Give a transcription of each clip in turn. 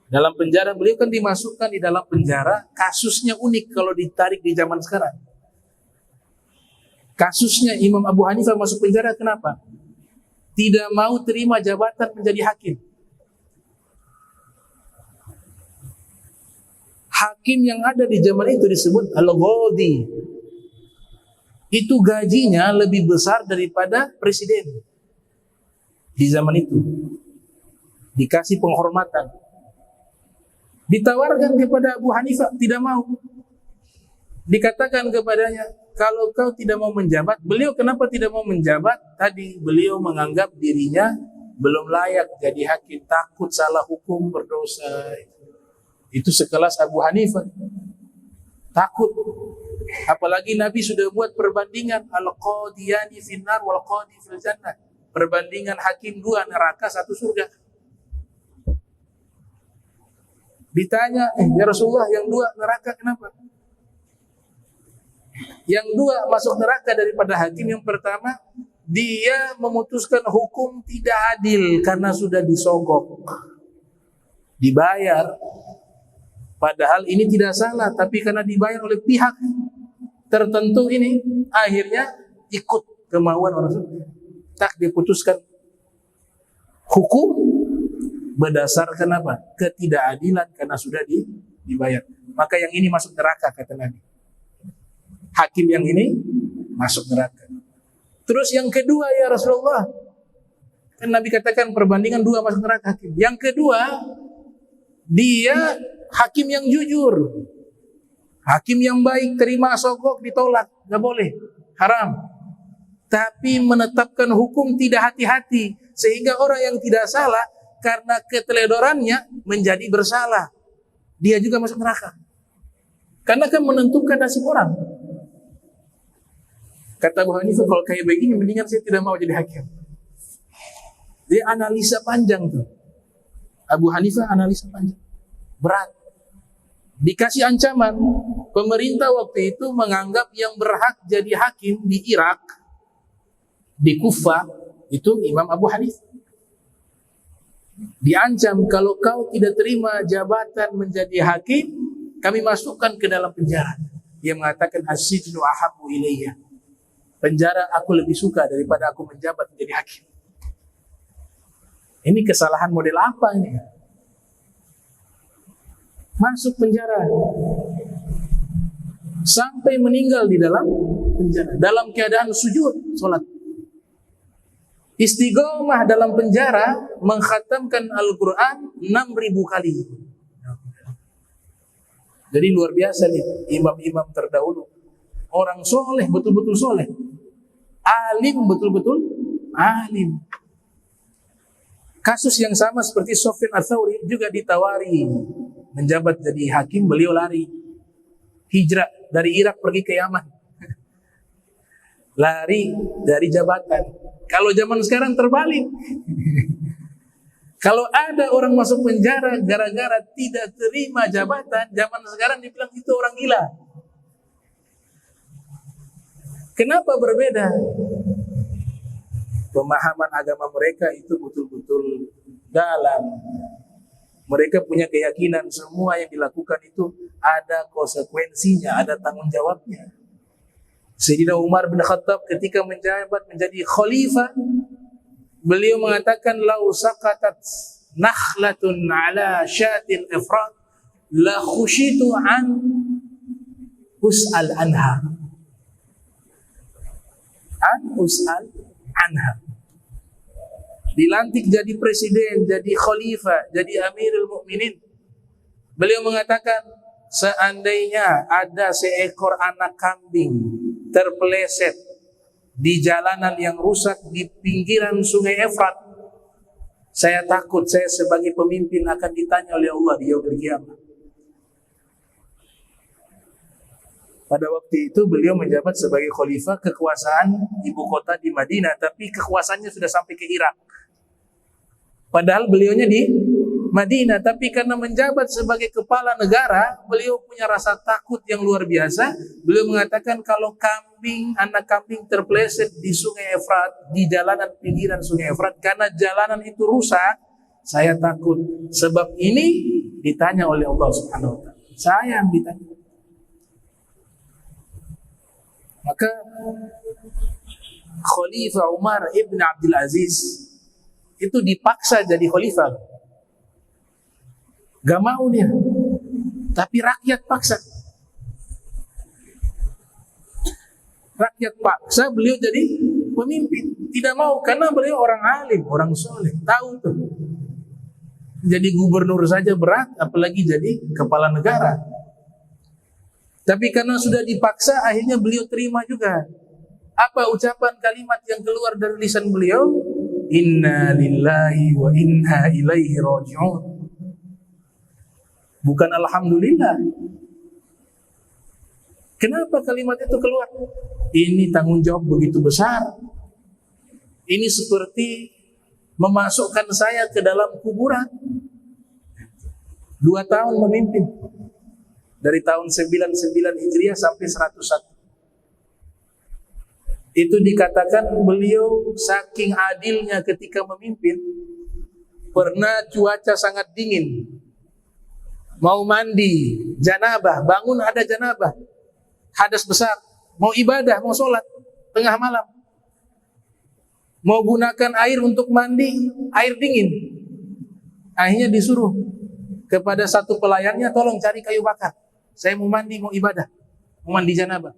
Dalam penjara, beliau kan dimasukkan di dalam penjara, kasusnya unik kalau ditarik di zaman sekarang. Kasusnya Imam Abu Hanifah masuk penjara kenapa? Tidak mau terima jabatan menjadi hakim. Hakim yang ada di zaman itu disebut Al-Ghadi. Itu gajinya lebih besar daripada presiden di zaman itu. Dikasih penghormatan. Ditawarkan kepada Abu Hanifah, tidak mau. Dikatakan kepadanya, kalau kau tidak mau menjabat, beliau kenapa tidak mau menjabat? Tadi beliau menganggap dirinya belum layak jadi hakim, takut salah hukum, berdosa. Itu sekelas Abu Hanifah. Takut. Apalagi Nabi sudah buat perbandingan al-qadiyani finnar wal qadi fil jannah. Perbandingan hakim dua neraka satu surga. Ditanya, ya Rasulullah, yang dua neraka kenapa? Yang dua masuk neraka daripada hakim. Yang pertama, dia memutuskan hukum tidak adil karena sudah disogok, dibayar. Padahal ini tidak salah, tapi karena dibayar oleh pihak tertentu ini, akhirnya ikut kemauan orang tersebut. Tak diputuskan hukum berdasarkan apa? Ketidakadilan karena sudah dibayar. Maka yang ini masuk neraka, kata Nabi. Hakim yang ini masuk neraka. Terus yang kedua, ya Rasulullah, kan Nabi katakan perbandingan dua masuk neraka hakim. Yang kedua, dia hakim yang jujur, hakim yang baik, terima sogok ditolak, nggak boleh, haram. Tapi menetapkan hukum tidak hati-hati, sehingga orang yang tidak salah karena keteledorannya menjadi bersalah, dia juga masuk neraka. Karena kan menentukan nasib orang. Kata Abu Hanifah, kalau kayak begini mendingan saya tidak mau jadi hakim. Dia analisa panjang tuh. Abu Hanifah analisa panjang, berat. Dikasih ancaman, pemerintah waktu itu menganggap yang berhak jadi hakim di Irak, di Kufah, itu Imam Abu Hanifah. Diancam, kalau kau tidak terima jabatan menjadi hakim, kami masukkan ke dalam penjara. Dia mengatakan, as-sijnu ahabbu ilayya. Penjara aku lebih suka daripada aku menjabat menjadi hakim. Ini kesalahan model apa ini? Masuk penjara sampai meninggal di dalam penjara dalam keadaan sujud salat. Istiqomah dalam penjara mengkhatamkan Al-Quran 6.000 kali. Jadi luar biasa nih imam-imam terdahulu. Orang soleh, betul-betul soleh. Alim, betul-betul alim. Kasus yang sama seperti Sufyan Ats-Tsauri juga ditawari menjabat jadi hakim, beliau lari. Hijrah dari Irak pergi ke Yaman. Lari dari jabatan. Kalau zaman sekarang terbalik. Kalau ada orang masuk penjara gara-gara tidak terima jabatan, zaman sekarang dibilang itu orang gila. Kenapa berbeda? Pemahaman agama mereka itu betul-betul dalam. Mereka punya keyakinan semua yang dilakukan itu ada konsekuensinya, ada tanggung jawabnya. Sayyidina Umar bin Khattab ketika menjabat menjadi khalifah, beliau mengatakan, lau saqatat nakhlatun ala syatil ifrat la khushitu an us'al anha. An us'al anha. Dilantik jadi presiden, jadi khalifah, jadi Amirul Mukminin. Beliau mengatakan, seandainya ada seekor anak kambing terpeleset di jalanan yang rusak di pinggiran sungai Efrat, saya takut saya sebagai pemimpin akan ditanya oleh Allah di yaumil qiyamah. Pada waktu itu beliau menjabat sebagai khalifah, kekuasaan ibu kota di Madinah, tapi kekuasaannya sudah sampai ke Irak. Padahal beliaunya di Madinah, tapi karena menjabat sebagai kepala negara, beliau punya rasa takut yang luar biasa. Beliau mengatakan, kalau anak kambing terpeleset di sungai Efrat, di jalanan pinggiran sungai Efrat, karena jalanan itu rusak, saya takut. Sebab ini ditanya oleh Allah Subhanahu wa taala. Saya yang ditanya. Maka Khalifah Umar ibn Abdul Aziz itu dipaksa jadi khalifah. Gak mau dia, tapi rakyat paksa. Rakyat paksa beliau jadi pemimpin. Tidak mau karena beliau orang alim, orang soleh, tahu tuh. Jadi gubernur saja berat, apalagi jadi kepala negara. Tapi karena sudah dipaksa, akhirnya beliau terima juga. Apa ucapan kalimat yang keluar dari lisan beliau? Inna lillahi wa inna ilaihi raji'un. Bukan alhamdulillah. Kenapa kalimat itu keluar? Ini tanggung jawab begitu besar. Ini seperti memasukkan saya ke dalam kuburan. 2 tahun memimpin. Dari tahun 99 Hijriah sampai 101. Itu dikatakan beliau saking adilnya ketika memimpin. Pernah cuaca sangat dingin. Mau mandi, janabah, bangun ada janabah. Hadas besar, mau ibadah, mau sholat, tengah malam. Mau gunakan air untuk mandi, air dingin. Akhirnya disuruh kepada satu pelayannya, tolong cari kayu bakar. Saya mau mandi, mau ibadah, mau mandi janabah.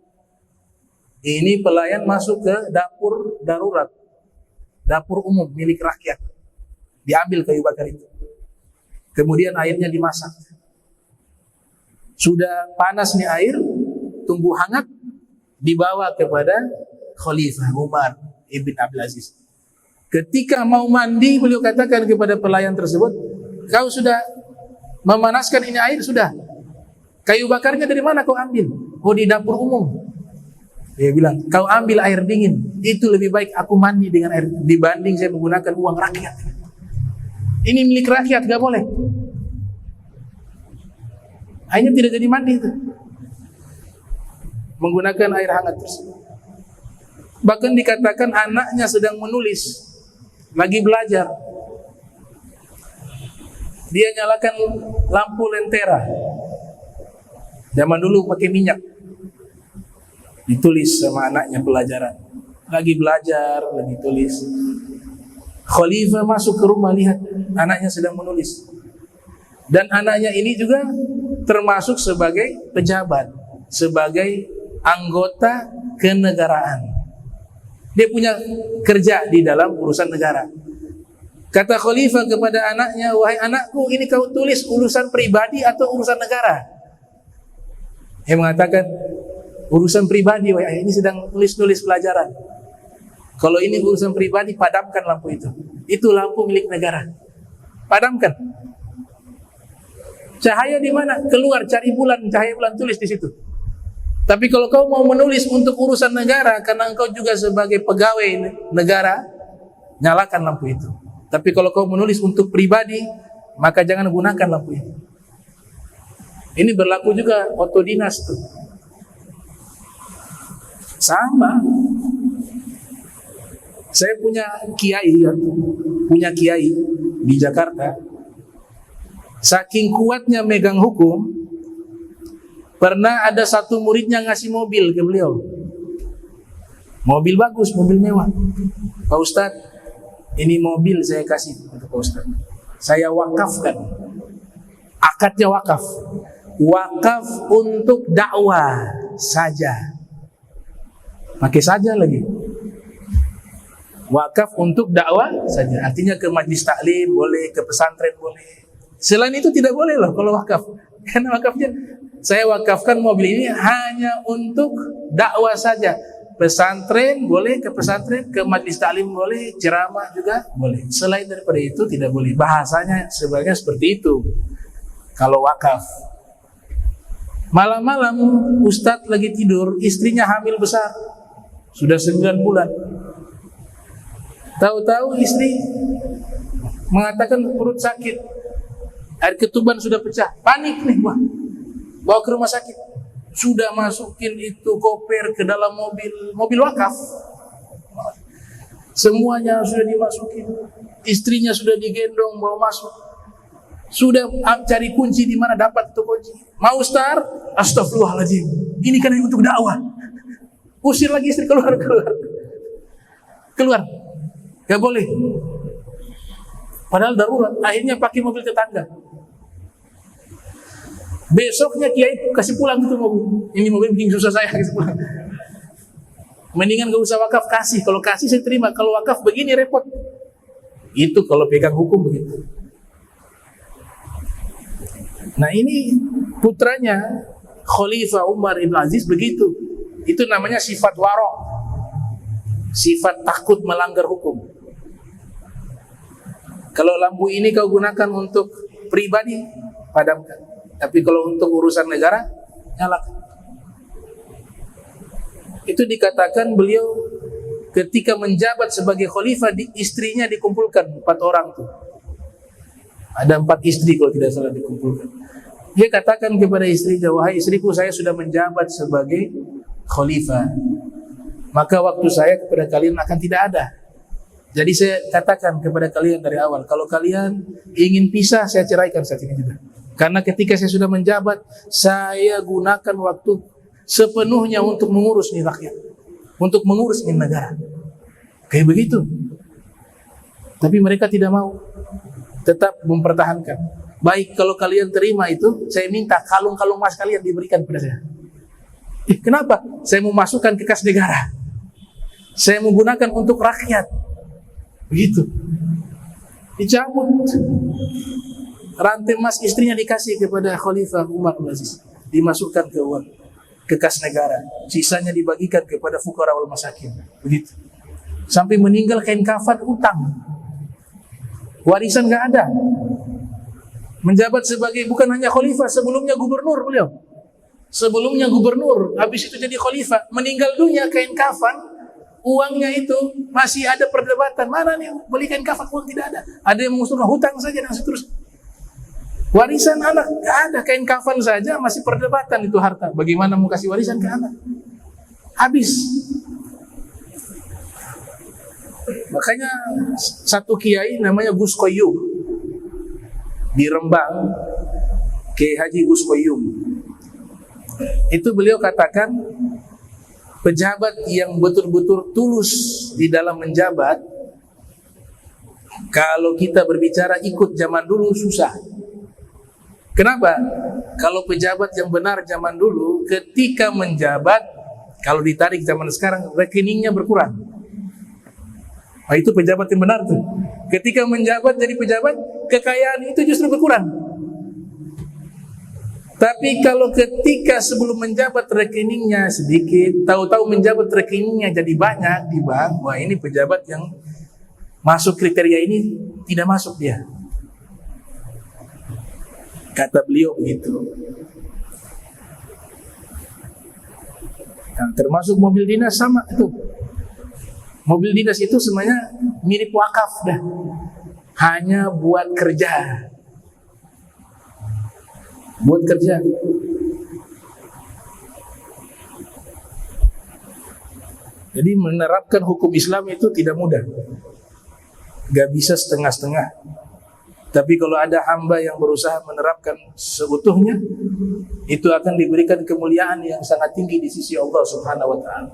Ini pelayan masuk ke dapur darurat, dapur umum milik rakyat. Diambil kayu bakar itu. Kemudian airnya dimasak. Sudah panas nih air, tunggu hangat, dibawa kepada Khalifah Umar ibn Abdul Aziz. Ketika mau mandi, beliau katakan kepada pelayan tersebut, kau sudah memanaskan ini air? Sudah. Kayu bakarnya dari mana kau ambil? Oh, di dapur umum. Dia bilang, kau ambil air dingin. Itu lebih baik aku mandi dengan air dibanding saya menggunakan uang rakyat. Ini milik rakyat, gak boleh. Akhirnya tidak jadi mandi itu. Menggunakan air hangat tersebut. Bahkan dikatakan anaknya sedang menulis, lagi belajar. Dia nyalakan lampu lentera. Zaman dulu pakai minyak. Ditulis sama anaknya pelajaran. Lagi belajar, lagi tulis. Khalifah masuk ke rumah, lihat anaknya sedang menulis. Dan anaknya ini juga termasuk sebagai pejabat, sebagai anggota kenegaraan. Dia punya kerja di dalam urusan negara. Kata Khalifah kepada anaknya, wahai anakku, ini kau tulis urusan pribadi atau urusan negara? Dia mengatakan, urusan pribadi, wahai ayah, ini sedang tulis-tulis pelajaran. Kalau ini urusan pribadi, padamkan lampu itu. Itu lampu milik negara. Padamkan. Cahaya di mana? Keluar, cari bulan, cahaya bulan, tulis di situ. Tapi kalau kau mau menulis untuk urusan negara, karena engkau juga sebagai pegawai negara, nyalakan lampu itu. Tapi kalau kau menulis untuk pribadi, maka jangan gunakan lampu itu. Ini berlaku juga otodinas tuh. Sama. Saya punya kiai di Jakarta. Saking kuatnya megang hukum, pernah ada satu muridnya ngasih mobil ke beliau. Mobil bagus, mobil mewah. Pak Ustadz, ini mobil saya kasih untuk Pak Ustadz. Saya wakafkan. Akadnya wakaf. Wakaf untuk dakwah saja. Pakai saja lagi. Wakaf untuk dakwah saja. Artinya ke majlis taklim boleh, ke pesantren boleh. Selain itu tidak boleh loh kalau wakaf. Karena wakafnya, saya wakafkan mobil ini hanya untuk dakwah saja. Pesantren boleh, ke pesantren, ke majlis taklim boleh, ceramah juga boleh. Selain daripada itu tidak boleh. Bahasanya sebenarnya seperti itu. Kalau wakaf. Malam-malam Ustadz lagi tidur, istrinya hamil besar. Sudah 9 bulan. Tahu-tahu istri mengatakan perut sakit. Air ketuban sudah pecah, panik nih, wah, bawa ke rumah sakit. Sudah masukin itu koper ke dalam mobil wakaf. Semuanya sudah dimasukin. Istrinya sudah digendong bawa masuk. Sudah cari kunci di mana dapat itu kunci. Mau start, astagfirullahaladzim. Ini kan untuk dakwah. Usir lagi istri, keluar. Gak boleh. Padahal darurat. Akhirnya pakai mobil tetangga. Besoknya kiai kasih pulang itu mobil. Ini mobil bikin susah saya, kasih pulang. Mendingan gak usah wakaf, kasih. Kalau kasih saya terima. Kalau wakaf begini repot. Itu kalau pegang hukum begitu. Nah ini putranya Khalifah Umar Ibn Aziz begitu. Itu namanya sifat warok, sifat takut melanggar hukum. Kalau lampu ini kau gunakan untuk pribadi, padamkan. Tapi kalau untuk urusan negara, nyalakan. Itu dikatakan beliau ketika menjabat sebagai khalifah, istrinya dikumpulkan 4 orang tuh. Ada 4 istri kalau tidak salah dikumpulkan. Dia katakan kepada istrinya, wahai istriku, saya sudah menjabat sebagai khalifah. Maka waktu saya kepada kalian akan tidak ada. Jadi saya katakan kepada kalian dari awal, kalau kalian ingin pisah, saya ceraikan saat ini juga. Karena ketika saya sudah menjabat, saya gunakan waktu sepenuhnya untuk mengurus nih rakyat, untuk mengurus ini negara. Kayak begitu. Tapi mereka tidak mau, tetap mempertahankan. Baik, kalau kalian terima itu, saya minta kalung-kalung emas kalian diberikan kepada saya. Kenapa? Saya mau masukkan ke kas negara. Saya mau gunakan untuk rakyat. Begitu. Dicabut. Rantai emas istrinya dikasih kepada Khalifah Umar bin Aziz. Dimasukkan ke kas negara. Sisanya dibagikan kepada fuqara wal masakin. Begitu. Sampai meninggal kain kafan utang. Warisan gak ada. Menjabat sebagai bukan hanya khalifah, sebelumnya gubernur beliau. Sebelumnya gubernur, habis itu jadi khalifah. Meninggal dunia kain kafan, uangnya itu masih ada perdebatan. Mana nih beli kain kafan, uang tidak ada. Ada yang mengusulkan hutang saja dan seterusnya. Warisan anak gak ada, kain kafan saja masih perdebatan itu harta. Bagaimana mau kasih warisan ke anak? Habis. Makanya satu kiai namanya Gus Qayyum di Rembang, Kiai Haji Gus Qayyum. Itu beliau katakan, pejabat yang betul-betul tulus di dalam menjabat, kalau kita berbicara ikut zaman dulu susah. Kenapa? Kalau pejabat yang benar zaman dulu, ketika menjabat, kalau ditarik zaman sekarang, rekeningnya berkurang. Nah, itu pejabat yang benar tuh. Ketika menjabat jadi pejabat, kekayaan itu justru berkurang. Tapi kalau ketika sebelum menjabat rekeningnya sedikit, tahu-tahu menjabat rekeningnya jadi banyak di bank, wah ini pejabat yang masuk kriteria ini, tidak masuk dia. Kata beliau begitu. Nah, termasuk mobil dinas sama itu. Mobil dinas itu semuanya mirip wakaf dah. Hanya buat kerja. Buat kerja. Jadi menerapkan hukum Islam itu tidak mudah. Gak bisa setengah-setengah. Tapi kalau ada hamba yang berusaha menerapkan seutuhnya, itu akan diberikan kemuliaan yang sangat tinggi di sisi Allah Subhanahu wa ta'ala.